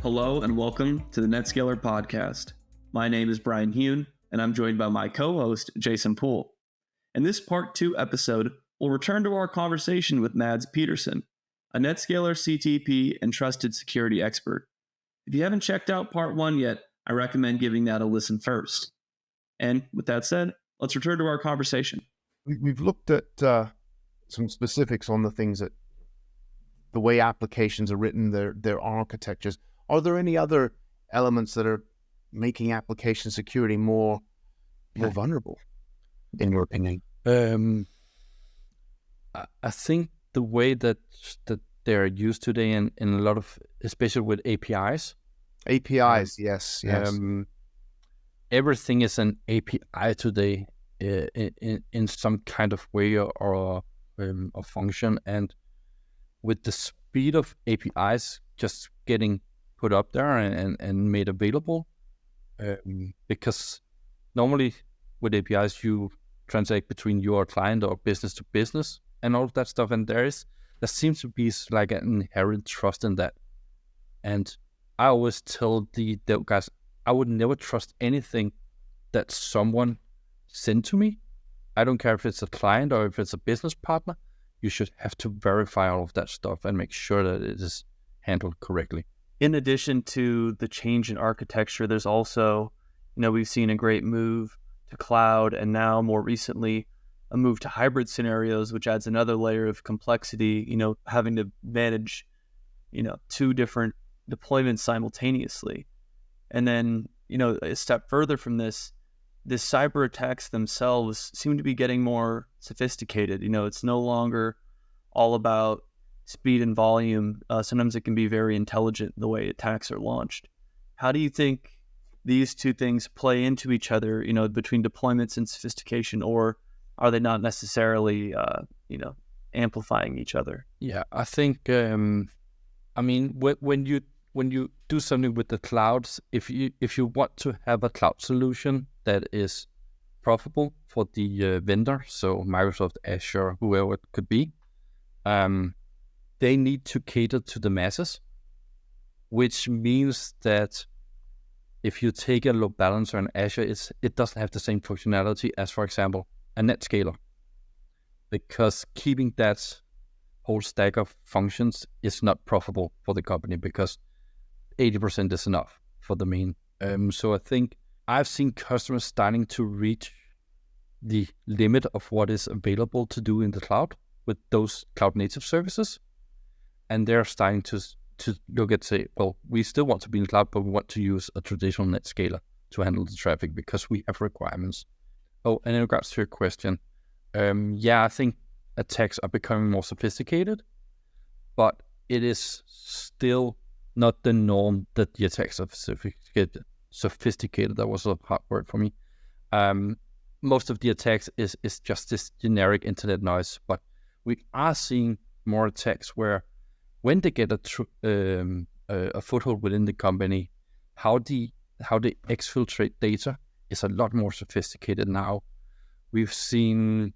Hello and welcome to the NetScaler podcast. My name is Brian Huhn, and I'm joined by my co-host, Jason Poole. In this part 2 episode, we'll return to our conversation with Mads Petersen, a NetScaler CTP and trusted security expert. If you haven't checked out part 1 yet, I recommend giving that a listen first. And with that said, let's return to our conversation. We've looked at some specifics on the things that the way applications are written, their architectures. Are there any other elements that are making application security more vulnerable, in your opinion? I think the way that they're used today in a lot of, especially with APIs. Yes. Everything is an API today in some kind of way or a function. And with the speed of APIs just getting put up there and made available, because normally with APIs you transact between your client or business to business and all of that stuff, and there seems to be like an inherent trust in that. And I always tell the dev guys, I would never trust anything that someone sent to me. I don't care if it's a client or if it's a business partner. You should have to verify all of that stuff and make sure that it is handled correctly. In addition to the change in architecture, there's also, we've seen a great move to cloud, and now more recently, a move to hybrid scenarios, which adds another layer of complexity, having to manage, 2 different deployments simultaneously. And then, a step further from this, the cyber attacks themselves seem to be getting more sophisticated. It's no longer all about speed and volume. Sometimes it can be very intelligent the way attacks are launched. How do you think these 2 things play into each other, between deployments and sophistication, or are they not necessarily, amplifying each other? Yeah, I think, when you do something with the clouds, if you want to have a cloud solution that is profitable for the vendor, so Microsoft, Azure, whoever it could be, they need to cater to the masses, which means that if you take a load balancer in Azure, it doesn't have the same functionality as, for example, a NetScaler, because keeping that whole stack of functions is not profitable for the company, because 80% is enough for the main. So I think I've seen customers starting to reach the limit of what is available to do in the cloud with those cloud native services. And they're starting to look at, say, well, we still want to be in the cloud, but we want to use a traditional NetScaler to handle the traffic because we have requirements. Oh, and in regards to your question, I think attacks are becoming more sophisticated, but it is still not the norm that the attacks are sophisticated. That was a hard word for me. Most of the attacks is just this generic internet noise, but we are seeing more attacks where, when they get a foothold within the company, how they exfiltrate data is a lot more sophisticated now. We've seen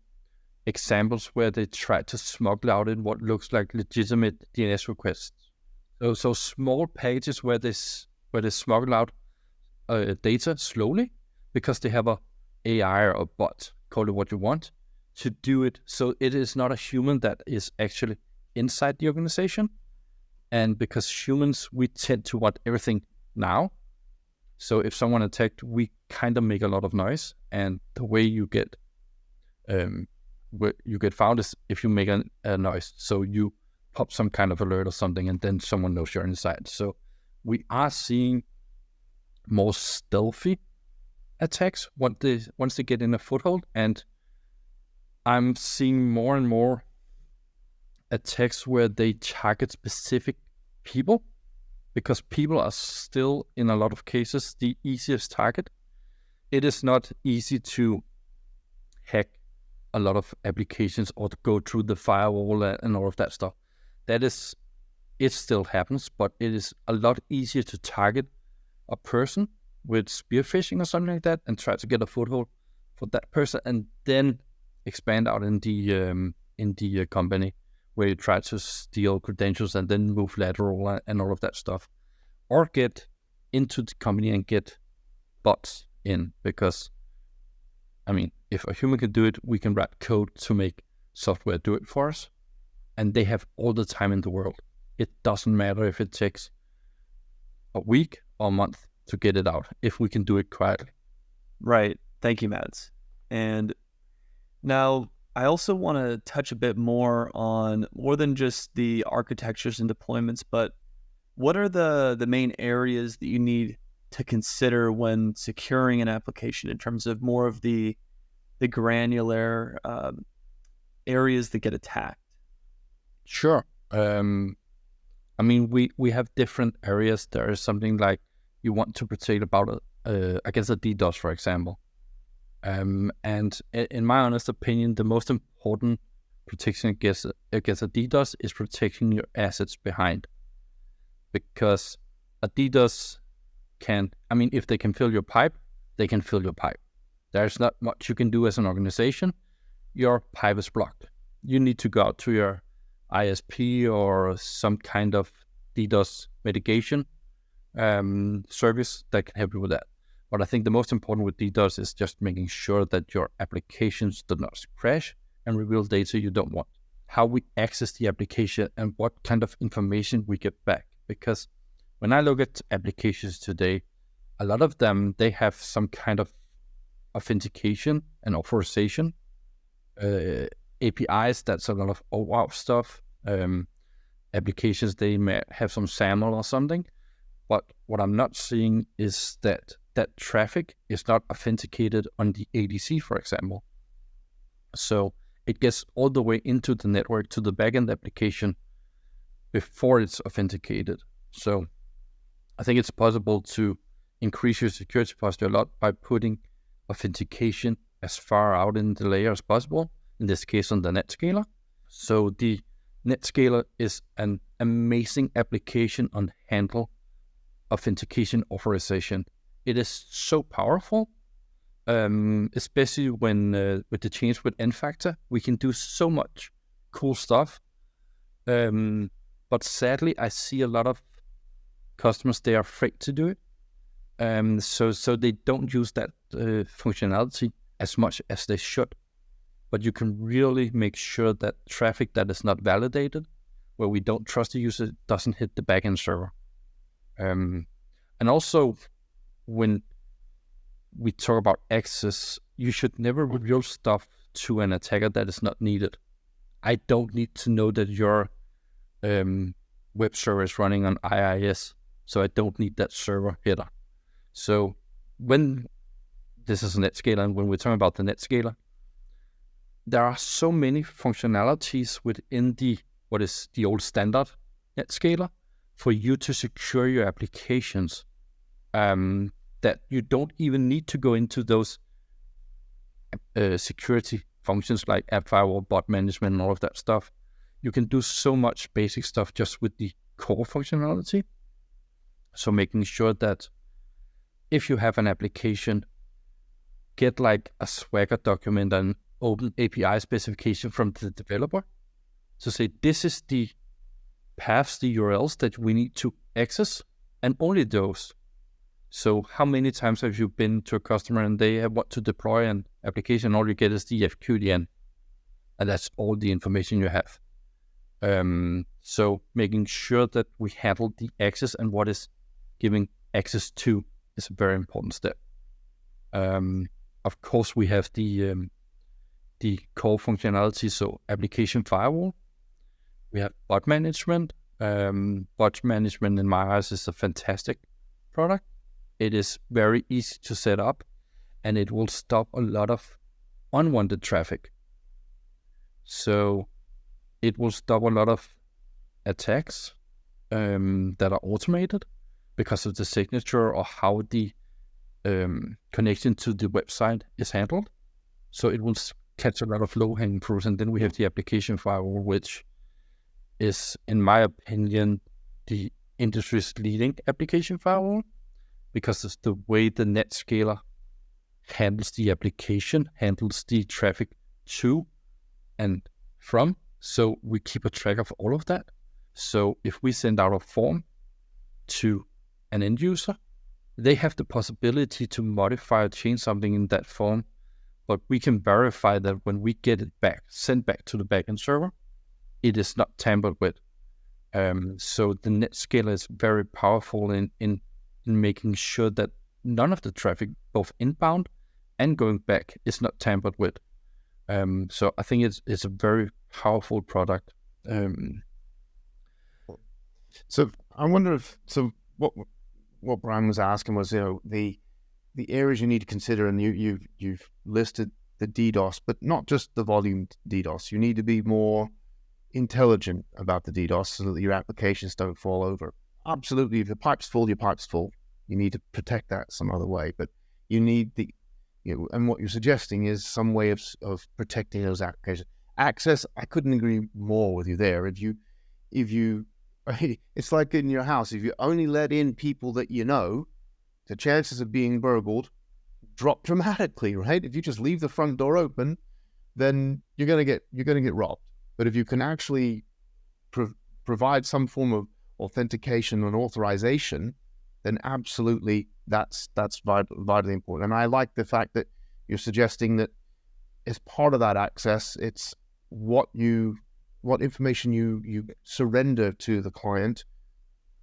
examples where they try to smuggle out in what looks like legitimate DNS requests. So small packages where they smuggle out data slowly, because they have a AI or a bot, call it what you want, to do it. So it is not a human that is actually inside the organization. And because humans, we tend to want everything now. So if someone attacked, we kind of make a lot of noise. And the way you get found is if you make a noise. So you pop some kind of alert or something, and then someone knows you're inside. So we are seeing more stealthy attacks once they get in a foothold. And I'm seeing more and more attacks where they target specific people, because people are still, in a lot of cases, the easiest target. It is not easy to hack a lot of applications or to go through the firewall and all of that stuff. It still happens, but it is a lot easier to target a person with spear phishing or something like that and try to get a foothold for that person, and then expand out in the company where you try to steal credentials and then move lateral and all of that stuff. or get into the company and get bots in, because I mean, if a human can do it, we can write code to make software do it for us, and they have all the time in the world. It doesn't matter if it takes a week or a month to get it out, if we can do it quietly. Right. Thank you, Mads. And now I also want to touch a bit more on more than just the architectures and deployments, but what are the main areas that you need to consider when securing an application in terms of more of the granular areas that get attacked? Sure. I mean, we have different areas. There is something like you want to protect about against a DDoS, for example. And in my honest opinion, the most important protection against a DDoS is protecting your assets behind. Because a DDoS if they can fill your pipe, they can fill your pipe. There's not much you can do as an organization. Your pipe is blocked. You need to go out to your ISP or some kind of DDoS mitigation service that can help you with that. But I think the most important with DDoS is just making sure that your applications do not crash and reveal data you don't want. How we access the application and what kind of information we get back. Because when I look at applications today, a lot of them, they have some kind of authentication and authorization. APIs, that's a lot of OAuth stuff. Applications, they may have some SAML or something. But what I'm not seeing is that traffic is not authenticated on the ADC, for example. So it gets all the way into the network to the backend application before it's authenticated. So I think it's possible to increase your security posture a lot by putting authentication as far out in the layer as possible, in this case on the NetScaler. So the NetScaler is an amazing application on handle authentication authorization. It is so powerful, especially when with the change with N-Factor, we can do so much cool stuff. But sadly, I see a lot of customers, they are afraid to do it. So they don't use that functionality as much as they should. But you can really make sure that traffic that is not validated, where we don't trust the user, doesn't hit the backend server. And also, when we talk about access, you should never reveal stuff to an attacker that is not needed. I don't need to know that your web server is running on IIS, so I don't need that server header. So when this is NetScaler, and when we're talking about the NetScaler, there are so many functionalities within what is the old standard NetScaler for you to secure your applications, that you don't even need to go into those security functions like app firewall, bot management, and all of that stuff. You can do so much basic stuff just with the core functionality. So making sure that if you have an application, get like a Swagger document and open API specification from the developer to say, this is the paths, the URLs that we need to access, and only those. So how many times have you been to a customer and they want to deploy an application, all you get is the FQDN, and that's all the information you have. So making sure that we handle the access and what is giving access to is a very important step. Of course, we have the core functionality, so application firewall. We have bot management. Bot management in my eyes is a fantastic product. It is very easy to set up, and it will stop a lot of unwanted traffic. So it will stop a lot of attacks that are automated because of the signature or how the connection to the website is handled. So it will catch a lot of low-hanging fruits. And then we have the application firewall, which is, in my opinion, the industry's leading application firewall, because it's the way the NetScaler handles the application, handles the traffic to and from. So we keep a track of all of that. So if we send out a form to an end user, they have the possibility to modify or change something in that form, but we can verify that when we get it back, sent back to the backend server, it is not tampered with. So the NetScaler is very powerful in making sure that none of the traffic, both inbound and going back, is not tampered with. So I think it's a very powerful product. So I wonder if what Brian was asking was, the areas you need to consider, and you've listed the DDoS, but not just the volume DDoS. You need to be more intelligent about the DDoS so that your applications don't fall over. Absolutely, if your pipe's full, your pipe's full. You need to protect that some other way, but you need and what you're suggesting is some way of protecting those applications. Access, I couldn't agree more with you there. If you, it's like in your house, if you only let in people that you know, the chances of being burgled drop dramatically, right? If you just leave the front door open, then you're gonna get robbed. But if you can actually provide some form of authentication and authorization, then absolutely that's vitally important. And I like the fact that you're suggesting that as part of that access, it's what information you surrender to the client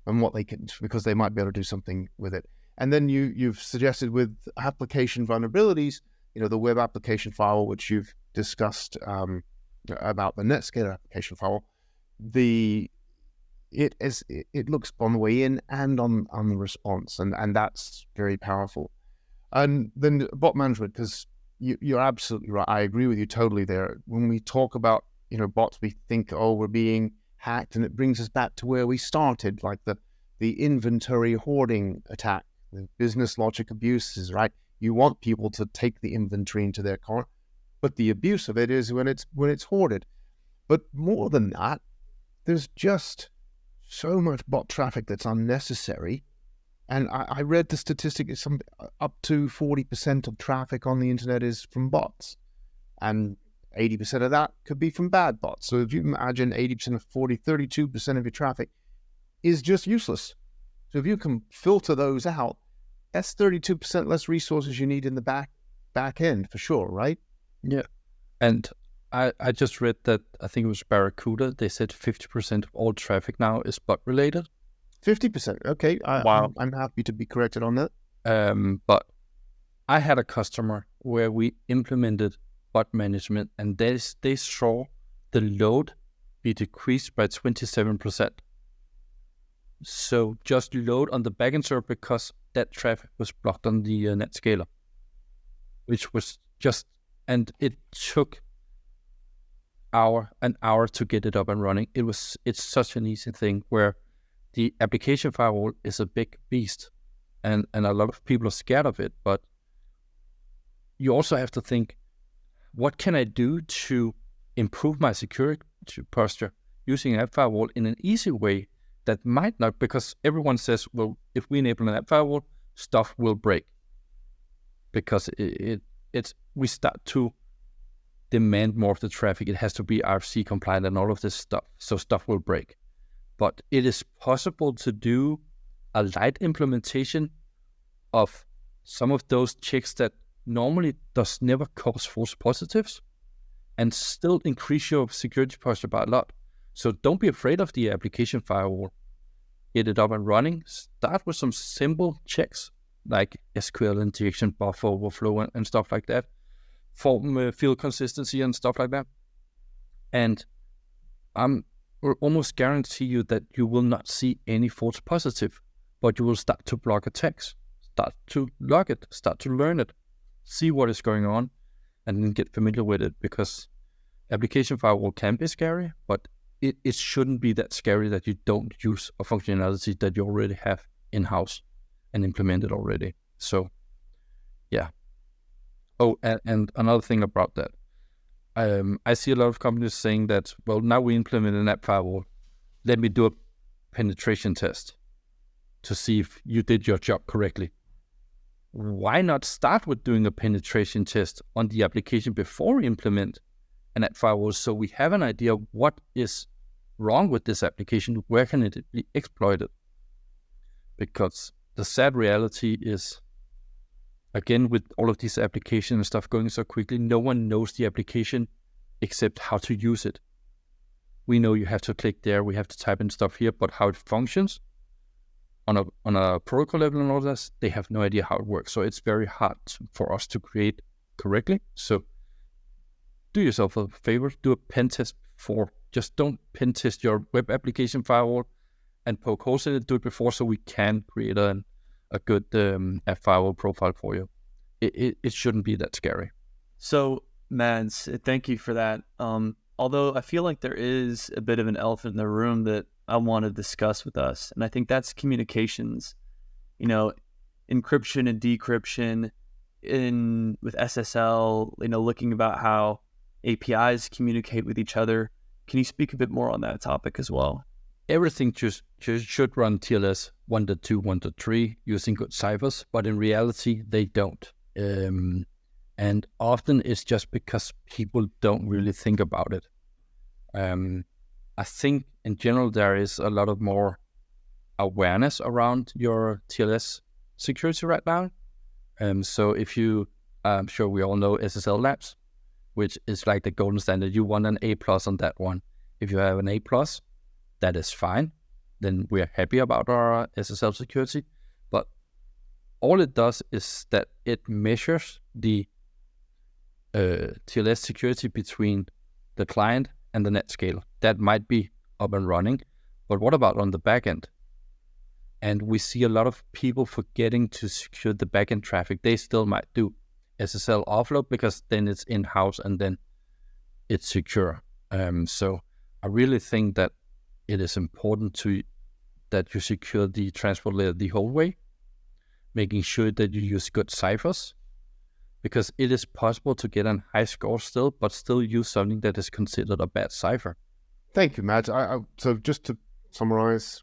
and what they can, because they might be able to do something with it. And then you've suggested with application vulnerabilities, the web application firewall, which you've discussed about the NetScaler application firewall, it looks on the way in and on the response, and that's very powerful. And then bot management, because you're absolutely right. I agree with you totally there. When we talk about bots, we think, we're being hacked, and it brings us back to where we started, like the inventory hoarding attack, the business logic abuses, right? You want people to take the inventory into their car, but the abuse of it is when it's hoarded. But more than that, there's just so much bot traffic that's unnecessary. And I read the statistic is up to 40% of traffic on the internet is from bots, and 80% of that could be from bad bots. So if you imagine 80% of 32% of your traffic is just useless. So if you can filter those out, that's 32% less resources you need in the back end for sure, right? Yeah. And I just read that, I think it was Barracuda, they said 50% of all traffic now is bot related. 50%. Okay. Wow. I'm happy to be corrected on that. But I had a customer where we implemented bot management, and they saw the load be decreased by 27%. So just load on the backend server because that traffic was blocked on the NetScaler, which was and it took an hour to get it up and running. It's such an easy thing where the application firewall is a big beast, and a lot of people are scared of it. But you also have to think, what can I do to improve my security posture using an app firewall in an easy way that might not, because everyone says, well, if we enable an app firewall, stuff will break. Because we start to demand more of the traffic. It has to be RFC compliant and all of this stuff. So stuff will break. But it is possible to do a light implementation of some of those checks that normally does never cause false positives and still increase your security posture by a lot. So don't be afraid of the application firewall. Get it up and running. Start with some simple checks like SQL injection, buffer overflow, and stuff like that. Form field consistency and stuff like that. And I'm almost guarantee you that you will not see any false positive, but you will start to block attacks, start to log it, start to learn it, see what is going on, and then get familiar with it, because application firewall can be scary, but it shouldn't be that scary that you don't use a functionality that you already have in-house and implemented already. So, yeah. Oh, and another thing about that. I see a lot of companies saying that, well, now we implement an app firewall. Let me do a penetration test to see if you did your job correctly. Why not start with doing a penetration test on the application before we implement an app firewall, so we have an idea of what is wrong with this application, where can it be exploited? Because the sad reality is, again, with all of these applications and stuff going so quickly, no one knows the application except how to use it. We know you have to click there, we have to type in stuff here, but how it functions on a protocol level and all this, they have no idea how it works. So it's very hard for us to create correctly. So do yourself a favor, do a pen test before. Just don't pen test your web application firewall and poke holes in it. Do it before, so we can create a good app firewall profile for you. It shouldn't be that scary. So, Mads, thank you for that. Although I feel like there is a bit of an elephant in the room that I want to discuss with us, and I think that's communications. Encryption and decryption with SSL. Looking about how APIs communicate with each other. Can you speak a bit more on that topic as well? Everything just should run TLS 1.2, 1.3 using good ciphers, but in reality, they don't. And often it's just because people don't really think about it. I think in general, there is a lot of more awareness around your TLS security right now. So if I'm sure we all know SSL Labs, which is like the golden standard. You want an A+ on that one. If you have an A+, that is fine. Then we're happy about our SSL security. But all it does is that it measures the TLS security between the client and the NetScaler. That might be up and running. But what about on the back end? And we see a lot of people forgetting to secure the backend traffic. They still might do SSL offload because then it's in-house and then it's secure. So I really think that it is important that you secure the transport layer the whole way, making sure that you use good ciphers, because it is possible to get a high score still, but still use something that is considered a bad cipher. Thank you, Mads. So just to summarize,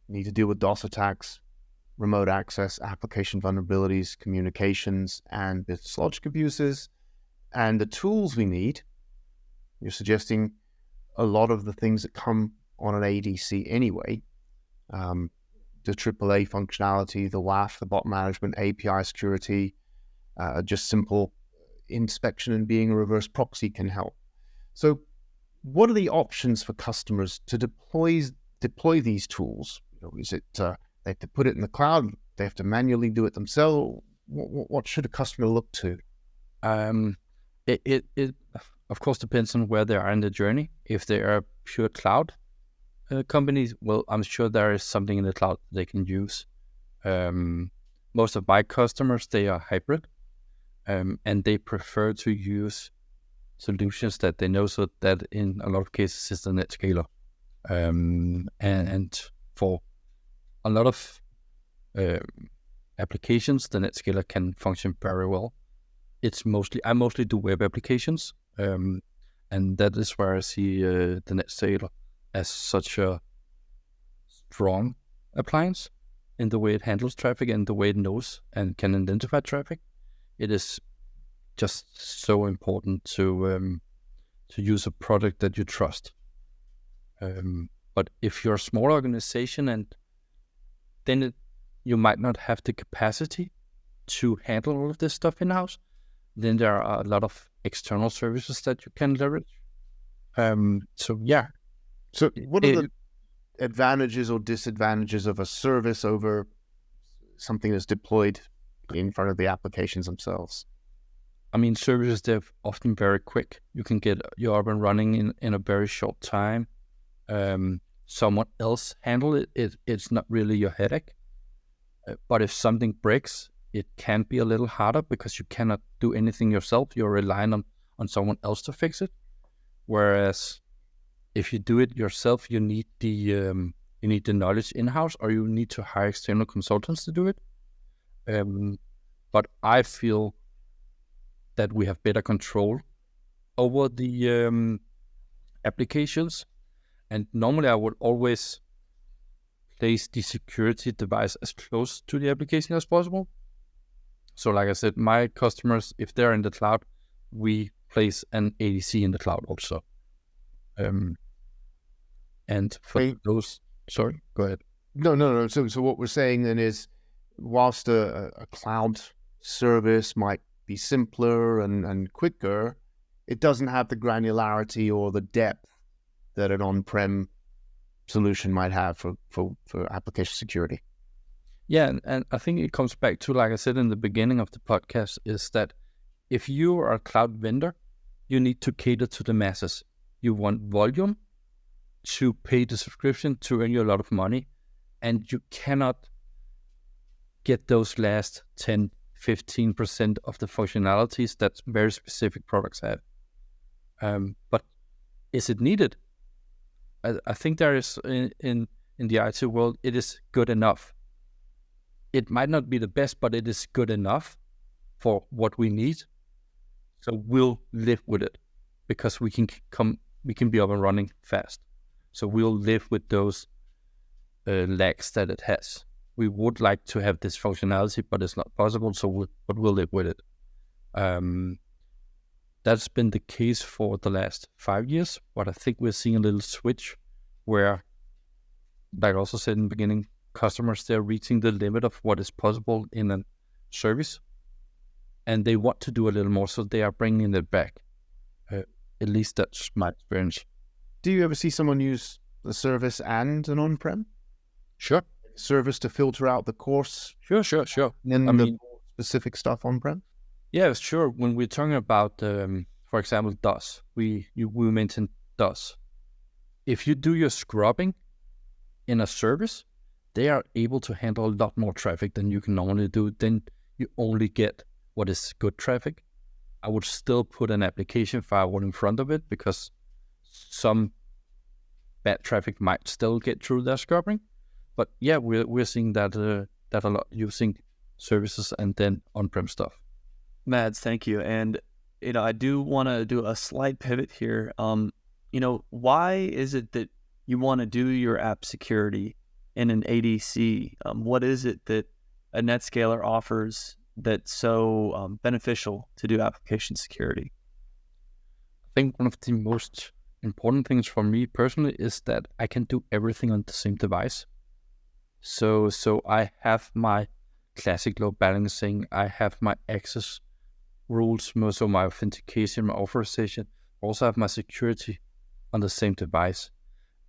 you need to deal with DOS attacks, remote access, application vulnerabilities, communications, and business logic abuses. And the tools we need, you're suggesting a lot of the things that come on an ADC anyway, the AAA functionality, the WAF, the bot management, API security, just simple inspection and being a reverse proxy can help. So what are the options for customers to deploy these tools? Is it they have to put it in the cloud? They have to manually do it themselves? What should a customer look to? It of course depends on where they are in the journey. If they are pure cloud companies, well, I'm sure there is something in the cloud they can use. Most of my customers, they are hybrid, and they prefer to use solutions that they know, so that in a lot of cases is the NetScaler. And for a lot of applications, the NetScaler can function very well. I mostly do web applications, and that is where I see the NetScaler as such a strong appliance in the way it handles traffic and the way it knows and can identify traffic. It is just so important to use a product that you trust. But if you're a small organization and then you might not have the capacity to handle all of this stuff in-house, then there are a lot of external services that you can leverage. So what are the advantages or disadvantages of a service over something that's deployed in front of the applications themselves? I mean, services, they're often very quick. You can get you up and running in a very short time. Someone else handle it. It's not really your headache. But if something breaks, it can be a little harder because you cannot do anything yourself. You're relying on someone else to fix it. Whereas if you do it yourself, you need the knowledge in-house, or you need to hire external consultants to do it. But I feel that we have better control over the applications. And normally I would always place the security device as close to the application as possible. So like I said, my customers, if they're in the cloud, we place an ADC in the cloud also. And for those, sorry, go ahead. No. So what we're saying then is whilst a cloud service might be simpler and quicker, it doesn't have the granularity or the depth that an on-prem solution might have for application security. Yeah, and I think it comes back to, like I said in the beginning of the podcast, is that if you are a cloud vendor, you need to cater to the masses. You want volume to pay the subscription to earn you a lot of money, and you cannot get those last 10, 15% of the functionalities that very specific products have. But is it needed? I think there is, in the IT world, it is good enough. It might not be the best, but it is good enough for what we need. So we'll live with it because we can be up and running fast. So we'll live with those lags that it has. We would like to have this functionality, but it's not possible. But we'll live with it. That's been the case for the last 5 years, but I think we're seeing a little switch where, like I also said in the beginning, customers, they're reaching the limit of what is possible in a service, and they want to do a little more, so they are bringing it back. At least that's my experience. Do you ever see someone use the service and an on-prem? Sure. Service to filter out the course? Sure. And then the specific stuff on-prem? Yeah, sure. When we're talking about, for example, DOS, we mentioned DOS. If you do your scrubbing in a service, they are able to handle a lot more traffic than you can normally do. Then you only get what is good traffic. I would still put an application firewall in front of it because some bad traffic might still get through their scrubbing. But yeah, we're seeing that a lot, using services and then on-prem stuff. Mads, thank you. And I do want to do a slight pivot here. Why is it that you want to do your app security in an ADC? What is it that a NetScaler offers that's so beneficial to do application security? I think one of the most important things for me personally is that I can do everything on the same device. So I have my classic load balancing, I have my access rules, so my authentication, my authorization, also have my security on the same device.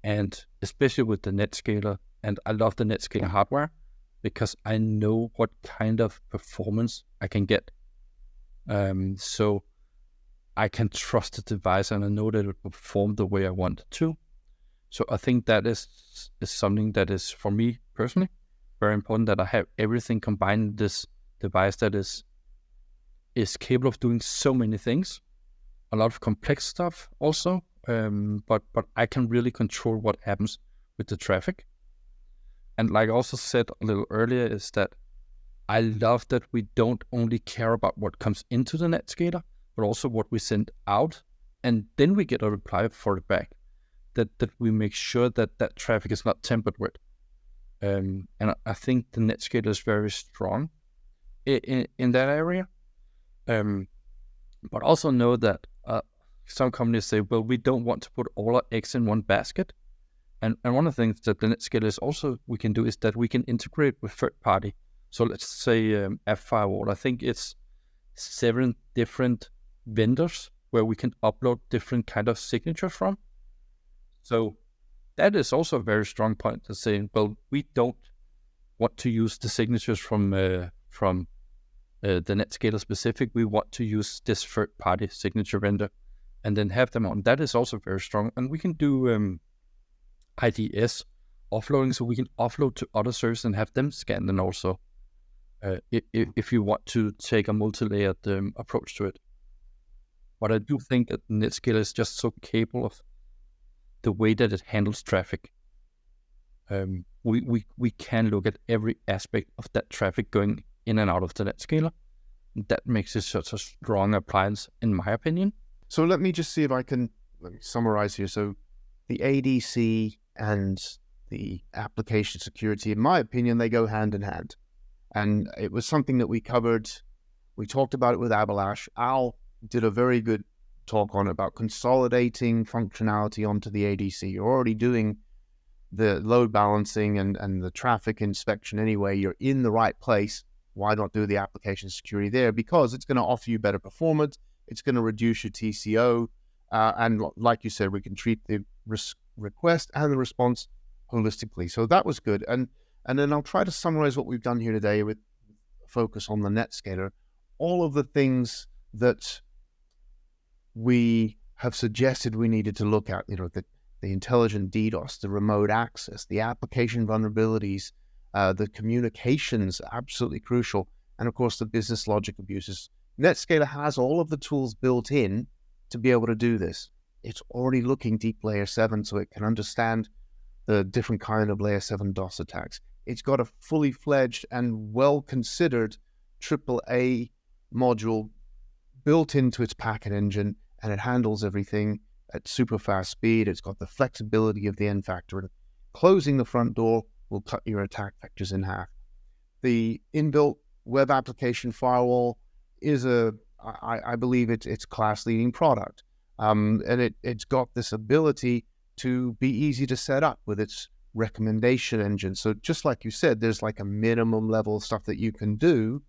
And especially with the NetScaler, and I love the NetScaler hardware because I know what kind of performance I can get. So I can trust the device and I know that it will perform the way I want it to. So I think that is something that is, for me personally, very important, that I have everything combined in this device that is capable of doing so many things, a lot of complex stuff also, but I can really control what happens with the traffic. And like I also said a little earlier, is that I love that we don't only care about what comes into the NetScaler, but also what we send out, and then we get a reply for it back. That we make sure that traffic is not tampered with. And I think the NetScaler is very strong in that area. But also know that some companies say, well, we don't want to put all our eggs in one basket. And one of the things that the NetScaler is also we can do is that we can integrate with third party. So let's say App Firewall. I think it's 7 different vendors where we can upload different kind of signatures from. So that is also a very strong point to say, well, we don't want to use the signatures from the NetScaler specific. We want to use this third-party signature vendor and then have them on. That is also very strong. And we can do IDS offloading, so we can offload to other services and have them scan them also, if you want to take a multi-layered approach to it. But I do think that NetScaler is just so capable of the way that it handles traffic. We can look at every aspect of that traffic going in and out of the NetScaler. That makes it such a strong appliance, in my opinion. So let me just see if I can summarize here. So the ADC and the application security, in my opinion, they go hand in hand. And it was something that we covered. We talked about it with Abhilash. Al did a very good talk on it about consolidating functionality onto the ADC. You're already doing the load balancing and the traffic inspection anyway, you're in the right place. Why not do the application security there? Because it's going to offer you better performance. It's going to reduce your TCO. And like you said, we can treat the request and the response holistically. So that was good. And then I'll try to summarize what we've done here today with focus on the NetScaler. All of the things that we have suggested we needed to look at, the intelligent DDoS, the remote access, the application vulnerabilities, the communications, absolutely crucial, and of course the business logic abuses. NetScaler has all of the tools built in to be able to do this. It's already looking deep layer 7, so it can understand the different kind of layer 7 DOS attacks. It's got a fully fledged and well-considered AAA module built into its packet engine, and it handles everything at super fast speed. It's got the flexibility of the N factor, and closing the front door will cut your attack vectors in half. The inbuilt web application firewall is I believe it's class-leading product. And it's got this ability to be easy to set up with its recommendation engine. So just like you said, there's like a minimum level of stuff that you can do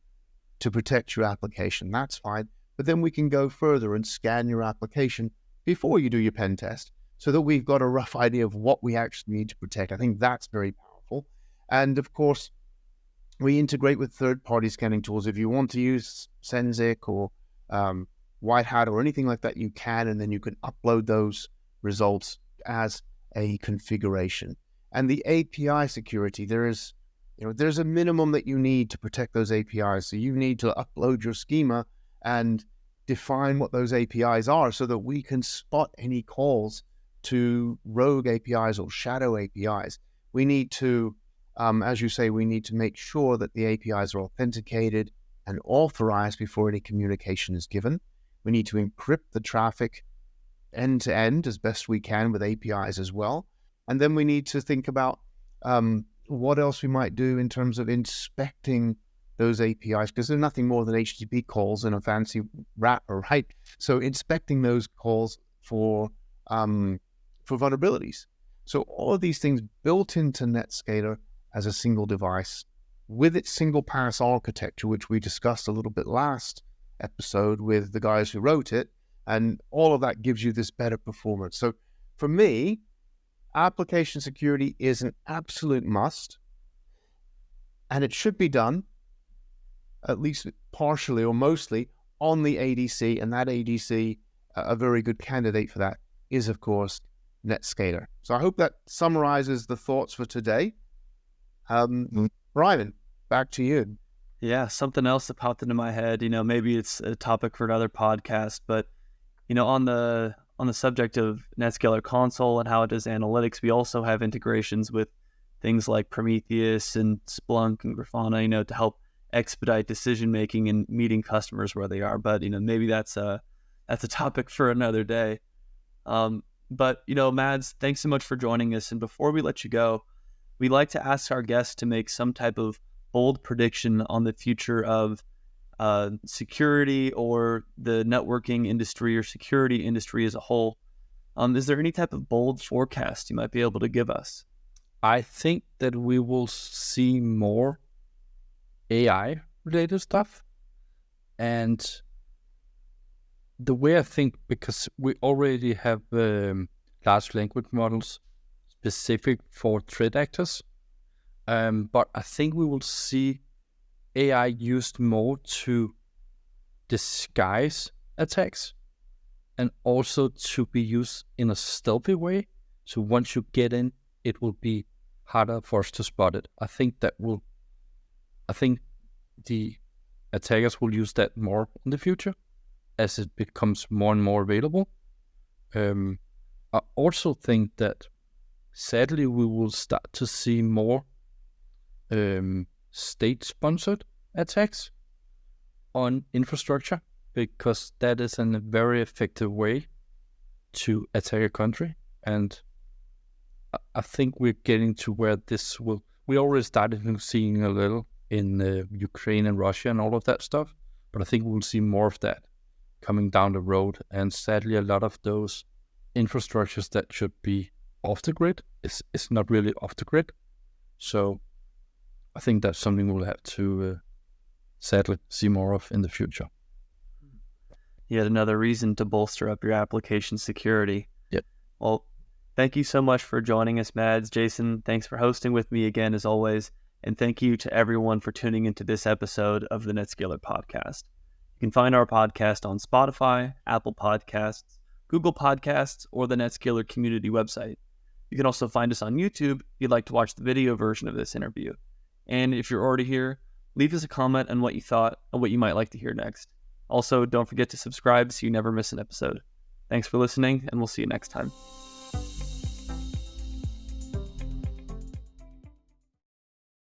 to protect your application. That's fine. But then we can go further and scan your application before you do your pen test so that we've got a rough idea of what we actually need to protect. I think that's very powerful. And of course, we integrate with third-party scanning tools. If you want to use Sensic or White Hat or anything like that, you can, and then you can upload those results as a configuration. And the API security, there's a minimum that you need to protect those APIs. So you need to upload your schema and define what those APIs are so that we can spot any calls to rogue APIs or shadow APIs. We need to, as you say, we need to make sure that the APIs are authenticated and authorized before any communication is given. We need to encrypt the traffic end to end as best we can with APIs as well. And then we need to think about what else we might do in terms of inspecting those APIs, because they're nothing more than HTTP calls in a fancy wrapper, right? So inspecting those calls for vulnerabilities. So all of these things built into NetScaler as a single device with its single pass architecture, which we discussed a little bit last episode with the guys who wrote it, and all of that gives you this better performance. So for me, application security is an absolute must, and it should be done, at least partially or mostly, on the ADC, and that ADC, a very good candidate for that, is of course NetScaler. So I hope that summarizes the thoughts for today. Brian, back to you. Yeah, something else that popped into my head, maybe it's a topic for another podcast, but, on the subject of NetScaler console and how it does analytics, we also have integrations with things like Prometheus and Splunk and Grafana, to help expedite decision-making and meeting customers where they are. But, maybe that's a topic for another day. But, Mads, thanks so much for joining us. And before we let you go, we like to ask our guests to make some type of bold prediction on the future of security or the networking industry or security industry as a whole. Is there any type of bold forecast you might be able to give us? I think that we will see more AI-related stuff. And the way I think, because we already have large language models specific for threat actors, but I think we will see AI used more to disguise attacks and also to be used in a stealthy way. So once you get in, it will be harder for us to spot it. I think the attackers will use that more in the future as it becomes more and more available. I also think that sadly we will start to see more state-sponsored attacks on infrastructure, because that is a very effective way to attack a country. And I think we're getting to where this will... We already started seeing a little in Ukraine and Russia and all of that stuff, but I think we'll see more of that coming down the road. And sadly, a lot of those infrastructures that should be off the grid. It's not really off the grid. So I think that's something we'll have to sadly see more of in the future. Yet another reason to bolster up your application security. Yep. Well, thank you so much for joining us, Mads. Jason, thanks for hosting with me again, as always. And thank you to everyone for tuning into this episode of the NetScaler podcast. You can find our podcast on Spotify, Apple Podcasts, Google Podcasts, or the NetScaler community website. You can also find us on YouTube if you'd like to watch the video version of this interview. And if you're already here, leave us a comment on what you thought and what you might like to hear next. Also, don't forget to subscribe so you never miss an episode. Thanks for listening, and we'll see you next time.